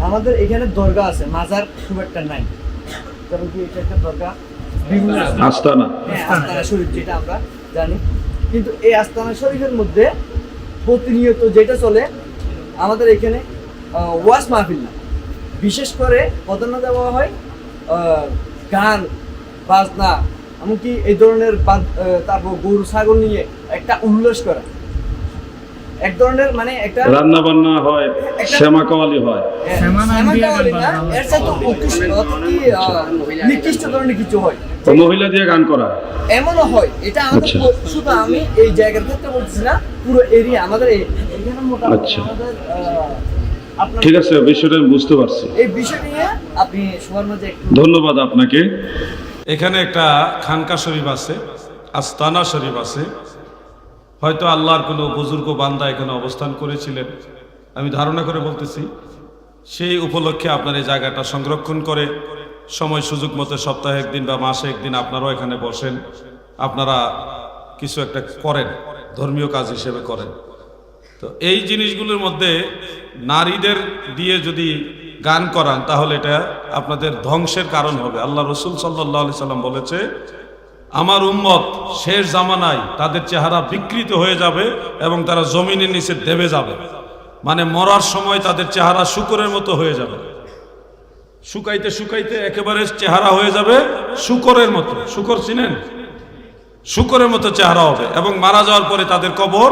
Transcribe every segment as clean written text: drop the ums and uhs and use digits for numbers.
আমাদের এখানে দরগা আছে, মাজার খুব একটা নাই, যেমন কি এটা একটা দরগা, বিভিন্ন আস্তানা, হ্যাঁ আস্তানা শরীফ যেটা আমরা জানি। কিন্তু এই আস্তানা শরীফের মধ্যে প্রতিনিয়ত যেটা চলে আমাদের এখানে ওয়াজ মাহফিল না, বিশেষ করে প্রাধান্য দেওয়া হয় গান বাজনা, এমনকি এই ধরনের তারপর গরু ছাগল নিয়ে একটা উল্লাস করা, এক ধরনের মানে একটা রান্না বান্না হয়, শ্যামা কাওয়ালি হয়। এর সাথে নির্দিষ্ট ধরনের কিছু হয়, মহিলা দিয়ে গান করা এমনও হয়। এটা আমাদের শুধু আমি এই জায়গার ক্ষেত্রে বলছি না, পুরো এরিয়া আমাদের এখানে মোটামুটি আমাদের ঠিক আছে, বিষয়টা আমি বুঝতে পারছি। এই বিষয় নিয়ে আপনি সবার মাঝে একটু ধন্যবাদ আপনাকে। এখানে একটা খানকা শরীফ আছে, আস্তানা শরীফ আছে, হয়তো আল্লাহর কোনো বুজুর্গ বান্দা এখানে অবস্থান করেছিলেন, আমি ধারণা করে বলতেছি। সেই উপলক্ষে আপনার এই জায়গাটা সংরক্ষণ করে সময় সুযোগ মতো সপ্তাহে একদিন বা মাসে একদিন আপনারাও এখানে বসেন, আপনারা কিছু একটা করেন, ধর্মীয় কাজ হিসেবে করেন। তো এই জিনিসগুলোর মধ্যে নারীদের দিয়ে যদি গান করান তাহলে এটা আপনাদের ধ্বংসের কারণ হবে। আল্লাহ রসুল সাল্লাল্লাহু আলাইহি সাল্লাম বলেছে, আমার উম্মত শেষ জামানায় তাদের চেহারা বিকৃত হয়ে যাবে এবং তারা জমিনের নিচে দেবে যাবে, মানে মরার সময় তাদের চেহারা শূকরের মতো হয়ে যাবে, শুকাইতে শুকাইতে একেবারে চেহারা হয়ে যাবে শূকরের মতো। শূকর চিনেন? শূকরের মতো চেহারা হবে এবং মারা যাওয়ার পরে তাদের কবর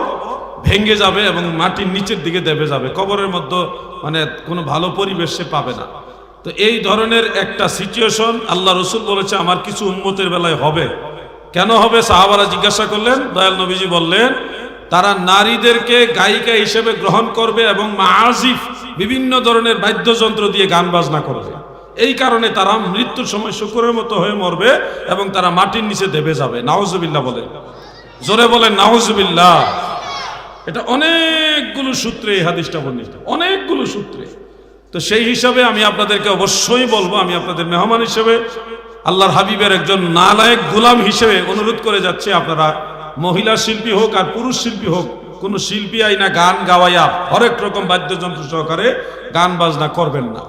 ভেঙে যাবে এবং মাটির নিচের দিকে দেবে যাবে, কবরের মধ্যে মানে কোনো ভালো পরিবেশ সে পাবে না। তো এই ধরনের একটা সিচুয়েশন আল্লাহ রসুল বলেছে আমার কিছু উম্মতের বেলায় হবে। কেন হবে? সাহাবারা জিজ্ঞাসা করলেন, দয়াল নবীজি বললেন, তারা নারীদেরকে গায়িকা হিসেবে গ্রহণ করবে এবং মাআজিফ বিভিন্ন ধরনের বাদ্যযন্ত্র দিয়ে গান বাজনা করবে। এই কারণে তারা মৃত্যুর সময় শূকরের মতো হয়ে মরবে এবং তারা মাটির নিচে দেবে যাবে। নাউজুবিল্লাহ বলেন, জোরে বলেন নাউজুবিল্লাহ। এটা অনেকগুলো সূত্রে এই হাদিসটা বর্ণিত, অনেকগুলো সূত্রে। তো সেই হিসাবে আমি আপনাদেরকে অবশ্যই বলবো, আমি আপনাদের মেহমান হিসেবে আল্লাহর হাবিবের একজন নালায়েক গোলাম হিসেবে অনুরোধ করে যাচ্ছে, আপনারা মহিলা শিল্পী হোক আর পুরুষ শিল্পী হোক, কোন শিল্পী আইনা গান গাওয়াইয়া হরেক রকম বাদ্যযন্ত্র সহকারে গান বাজনা করবেন না।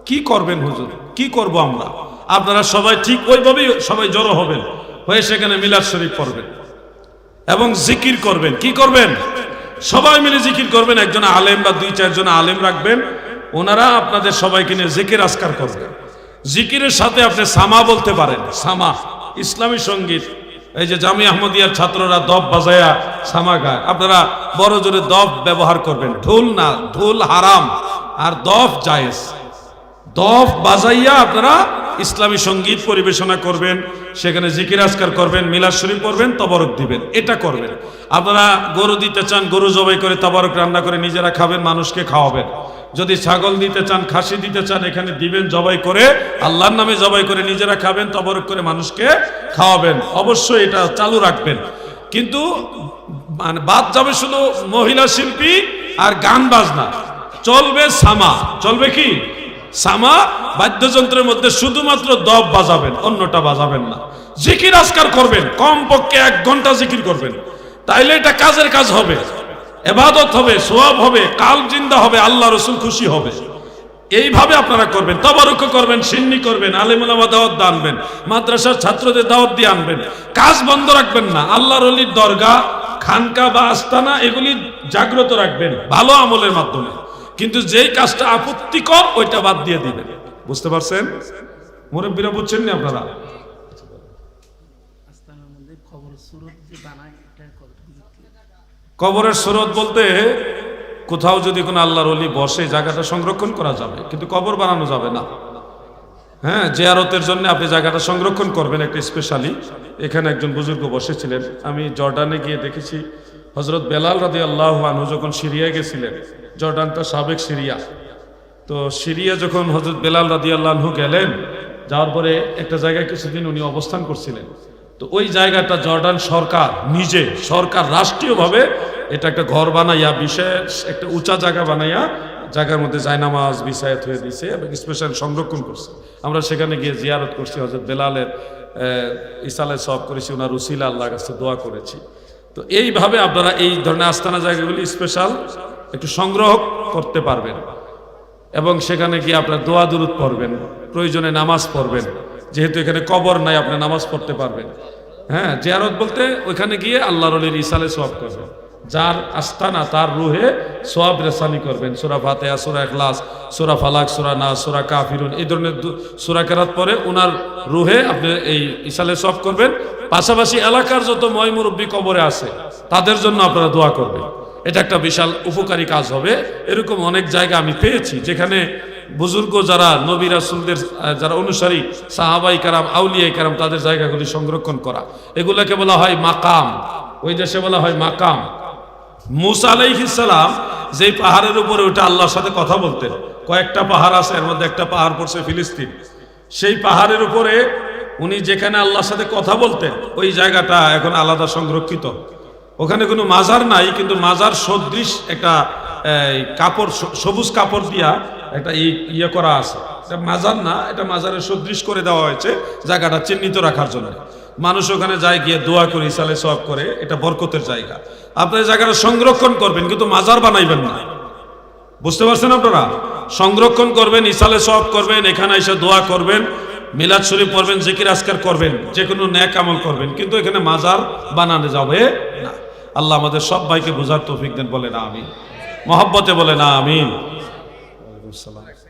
কি করবেন হুজুর? কি করব আমরা? আপনারা সবাই ঠিক ওইভাবেই সবাই জড়ো হবেন, হয়ে সেখানে মিলাদ শরীফ পড়বেন এবং জিকির করবেন। কি করবেন? সবাই মিলে জিকির করবেন। একজন আলেম বা দুই চারজন আলেম রাখবেন, ওনারা আপনাদের সবাইকে নিয়ে জিকির আজকার করবেন। জিকিরের সাথে আপনি সামা বলতে পারেন, সামা ইসলামী সঙ্গীত। এই যে জামি আহমদিয়ার ছাত্ররা দফ বাজায়া সামা গায়, আপনারা বড় জোরে দফ ব্যবহার করবেন। ঢোল না, ঢোল হারাম আর দফ জায়েজ। দফ বাজাইয়া আপনারা ইসলামী সঙ্গীত পরিবেশনা করবেন, সেখানে জিকির আজকার করবেন, মিলাদ শরীফ পড়বেন, তবারক দিবেন, এটা করবেন। আপনারা গরু দিতে চান, গরু জবাই করে তবারক রান্না করে নিজেরা খাবেন, মানুষকে খাওয়াবেন। যদি ছাগল দিতে চান, খাসি দিতে চান, এখানে দিবেন, জবাই করে আল্লাহর নামে জবাই করে নিজেরা খাবেন, তবারক করে মানুষকে খাওয়াবেন। অবশ্যই এটা চালু রাখবেন। কিন্তু মানে বাদ যাবে শুধু মহিলা শিল্পী আর গান বাজনা, চলবে সামা। চলবে কি? সামা। বাদ্যযন্ত্রের মধ্যে শুধুমাত্র দফ বাজাবেন, অন্যটা বাজাবেন না। জিকির আজকার করবেন, কমপক্ষে 1 ঘন্টা জিকির করবেন, তাইলে এটা কাজের কাজ হবে, ইবাদত হবে, সওয়াব হবে, কাল জিন্দা হবে, আল্লাহ রসুল খুশি হবে। এইভাবে আপনারা করবেন। তবারক করবেন, সিন্নি করবেন, আলেম ওলামা দাওয়াত দিয়ে আনবেন, মাদ্রাসার ছাত্রদের দাওয়াত দিয়ে আনবেন। কাজ বন্ধ রাখবেন না। আল্লাহর ওলির দরগা, খানকা বা আস্তানা এগুলি জাগ্রত রাখবেন ভালো আমলের মাধ্যমে, কিন্তু যেই কাজটা আপত্তিকর ওইটা বাদ দিয়ে দিবেন। বুঝতে পারছেন? মুরব্বীরা বুঝছেন না আপনারা? কবরের সুরত বলতে কোথাও যদি কোনো আল্লাহর ওলি বসে, জায়গাটা সংরক্ষণ করা যাবে, কিন্তু কবর বানানো যাবে না। হ্যাঁ, জিয়ারতের জন্য আপনি জায়গাটা সংরক্ষণ করবেন একটা স্পেশালি। এখানে একজন বুজুর্গ বসেছিলেন, আমি জর্ডানে গিয়ে দেখেছি হযরত বেলাল রাদিয়াল্লাহু আনহু যখন সিরিয়া গেছিলেন, জর্ডানটা সাবেক সিরিয়া, তো সিরিয়া যখন হযরত বেলাল রাদিয়াল্লাহু আনহু গেলেন, যাওয়ার পরে একটা জায়গায় কিছুদিন উনি অবস্থান করছিলেন। তো ওই জায়গাটা জর্ডান সরকার নিজে, সরকার রাষ্ট্রীয়ভাবে এটা একটা ঘর বানাইয়া, বিশেষ একটা উঁচা জায়গা বানাইয়া, জায়গার মধ্যে জায়নামাজ বিছায়াত হয়ে দিয়েছে এবং স্পেশাল সংরক্ষণ করছে। আমরা সেখানে গিয়ে জিয়ারত করছি, হযরত বেলালের ইসালে সওয়াব করেছি, ওনার উসিলা আল্লাহর কাছে দোয়া করেছি। তো এইভাবে আপনারা এই ধরনের আস্তানা জায়গাগুলি স্পেশাল একটু সংগ্রহ করতে পারবেন। এবং সেখানে গিয়ে আপনার দোয়া দুরূদ পড়বেন, প্রয়োজনে নামাজ পড়বেন। যেহেতু এখানে কবর নাই, আপনি নামাজ পড়তে পারবেন। হ্যাঁ, জিয়ারত বলতে ওইখানে গিয়ে আল্লাহর ওলির ইসালে সওয়াব করবেন। যার আস্তানা তার রুহে সওয়াব রেসানি করবেন। সূরা ফাতিহা, সূরা ইখলাস, সূরা ফালাক, সূরা নাস, সূরা কাফিরুন, এই ধরনের সূরা কেরাত পরে ওনার রুহে আপনি এই ইসালে সওয়াব করবেন। পাশাপাশি এলাকার যত ময় মুরব্বী কবরে আছে তাদের জন্য আপনারা দোয়া করবেন। এটা একটা বিশাল উপকারী কাজ হবে। এরকম অনেক জায়গা আমি পেয়েছি যেখানে বুজুর্গ যারা নবী রাসূলদের যারা অনুসারী সাহাবাই কারাম, আউলিয়াই কারাম, তাদের জায়গাগুলি সংরক্ষণ করা, এগুলোকে বলা হয় মাকাম। ওই দেশে বলা হয় মাকাম। মূসা আলাইহিস সালাম যেই পাহাড়ের উপরে ওটা আল্লাহর সাথে কথা বলতেন, কয়েকটা পাহাড় আছে, এর মধ্যে একটা পাহাড় পড়ছে ফিলিস্তিন। সেই পাহাড়ের উপরে উনি যেখানে আল্লাহর সাথে কথা বলতেন ওই জায়গাটা এখন আলাদা সংরক্ষিত। ওখানে কোনো মাজার নাই, কিন্তু মাজার সদৃশ একটা কাপড়, সবুজ কাপড় দিয়া একটা ইয়ে করা আছে। এটা মাজার না, এটা মাজারের সদৃশ করে দেওয়া হয়েছে জায়গাটা চিহ্নিত রাখার জন্য। মানুষ ওখানে যায়, গিয়ে দোয়া করে ইসালে সওয়াব করে। এটা বরকতের জায়গা। আপনার জায়গাটা সংরক্ষণ করবেন, কিন্তু মাজার বানাইবেন না। বুঝতে পারছেন আপনারা? সংরক্ষণ করবেন, ইসালে সওয়াব করবেন, এখানে এসে দোয়া করবেন, মিলাদ শরীফ পড়বেন, জিকির আজকার করবেন, যে কোনো নেক আমল করবেন, কিন্তু এখানে মাজার বানানো যাবে না। আল্লাহ আমাদের সব ভাইকে বোঝার তৌফিক দেন, বলেন আমিন। মহব্বতে বলেন আমিন। ওয়ালাইকুম আসসালাম।